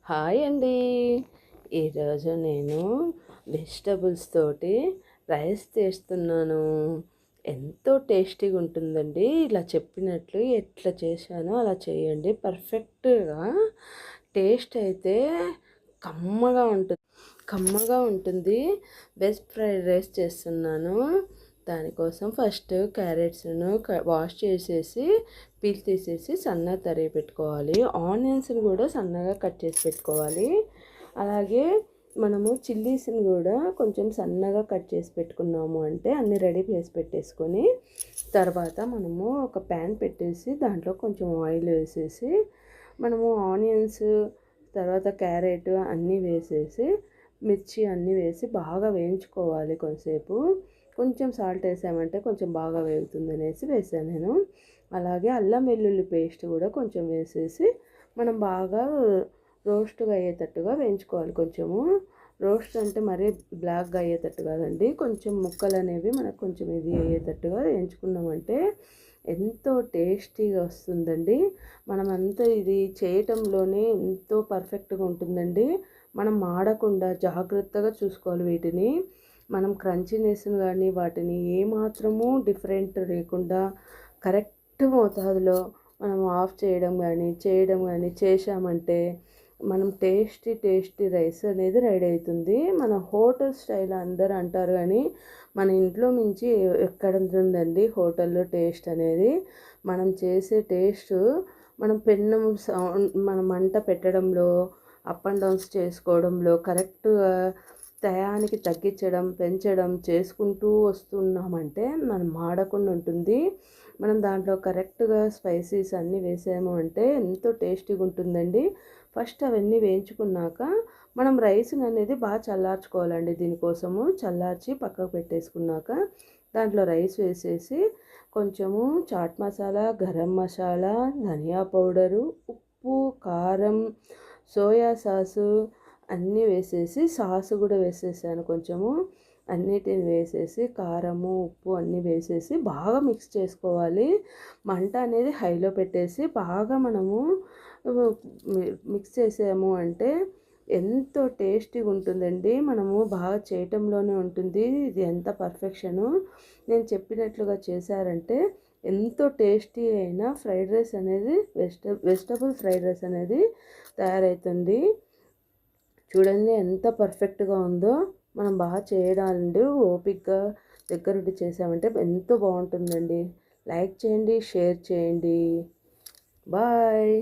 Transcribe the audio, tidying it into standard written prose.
Hi అండి. ఈరోజు నేను వెజిటబుల్స్ తోటి రైస్ చేస్తున్నాను. ఎంతో టేస్టీగా ఉంటుందండి. ఇలా చెప్పినట్లు ఎట్లా చేశానో అలా చేయండి. పర్ఫెక్ట్గా టేస్ట్ అయితే కమ్మగా ఉంటుంది. వెజ్ ఫ్రైడ్ రైస్ చేస్తున్నాను. దానికోసం ఫస్ట్ క్యారెట్స్ను వాష్ చేసేసి పీల్ తీసేసి సన్నగా తరిగి పెట్టుకోవాలి. ఆనియన్స్ని కూడా సన్నగా కట్ చేసి పెట్టుకోవాలి. అలాగే మనము చిల్లీస్ని కూడా కొంచెం సన్నగా కట్ చేసి పెట్టుకున్నాము అంటే అన్నీ రెడీ చేసి పెట్టేసుకొని తర్వాత మనము ఒక ప్యాన్ పెట్టేసి దాంట్లో కొంచెం ఆయిల్ వేసేసి మనము ఆనియన్స్ తర్వాత క్యారెట్ అన్నీ వేసేసి మిర్చి అన్నీ వేసి బాగా వేయించుకోవాలి. కొంచెం సాల్ట్ వేసామంటే కొంచెం బాగా వేగుతుంది అనేసి వేసాను నేను. అలాగే అల్లం వెల్లుల్లి పేస్ట్ కూడా కొంచెం వేసేసి మనం బాగా రోస్ట్గా అయ్యేటట్టుగా వేయించుకోవాలి. కొంచెము రోస్ట్ అంటే మరీ బ్లాక్గా అయ్యేటట్టు కాదండి, కొంచెం ముక్కలు అనేవి మనకు కొంచెం ఇది అయ్యేటట్టుగా వేయించుకున్నామంటే ఎంతో టేస్టీగా వస్తుందండి. మనమంతా ఇది చేయటంలోనే ఎంతో పర్ఫెక్ట్గా ఉంటుందండి. మనం మాడకుండా జాగ్రత్తగా చూసుకోవాలి వీటిని. మనం క్రంచీనెస్ని కానీ వాటిని ఏమాత్రము డిఫరెంట్ లేకుండా కరెక్ట్ మోతాదులో మనం ఆఫ్ చేయడం కానీ చేశామంటే మనం టేస్టీ రైస్ అనేది రెడీ అవుతుంది. మన హోటల్ స్టైల్ అందరూ అంటారు కానీ మన ఇంట్లో నుంచి ఎక్కడ ఉంటుందండి హోటల్లో టేస్ట్ అనేది. మనం చేసే టేస్ట్ మనం మన మంట పెట్టడంలో అప్ అండ్ డౌన్స్ చేసుకోవడంలో కరెక్ట్గా టయానికి తగ్గించడం పెంచడం చేసుకుంటూ వస్తున్నామంటే మనం మాడకుండా ఉంటుంది. మనం దాంట్లో కరెక్ట్గా స్పైసీస్ అన్నీ వేసాము అంటే ఎంతో టేస్టీగా ఉంటుందండి. ఫస్ట్ అవన్నీ వేయించుకున్నాక మనం రైస్ని అనేది బాగా చల్లార్చుకోవాలండి. దీనికోసము చల్లార్చి పక్కకు పెట్టేసుకున్నాక దాంట్లో రైస్ వేసేసి కొంచెము చాట్ మసాలా, గరం మసాలా, ధనియా పౌడరు, ఉప్పు, కారం, సోయా సాసు అన్నీ వేసేసి సాసు కూడా వేసేసాను కొంచెము. అన్నిటిని వేసేసి కారము ఉప్పు అన్నీ వేసేసి బాగా మిక్స్ చేసుకోవాలి. మంట అనేది హైలో పెట్టేసి బాగా మనము మిక్స్ చేసాము అంటే ఎంతో టేస్టీగా ఉంటుందండి. మనము బాగా చేయటంలోనే ఉంటుంది ఇది ఎంత పర్ఫెక్షను. నేను చెప్పినట్లుగా చేశారంటే ఎంతో టేస్టీ అయిన ఫ్రైడ్ రైస్ అనేది వెజిటబుల్ ఫ్రైడ్ రైస్ అనేది తయారవుతుంది. చూడండి ఎంత పర్ఫెక్ట్గా ఉందో. మనం బాగా చేయడాలండి ఓపిక్గా దగ్గరుండి చేసామంటే ఎంతో బాగుంటుందండి. లైక్ చేయండి, షేర్ చేయండి. బాయ్.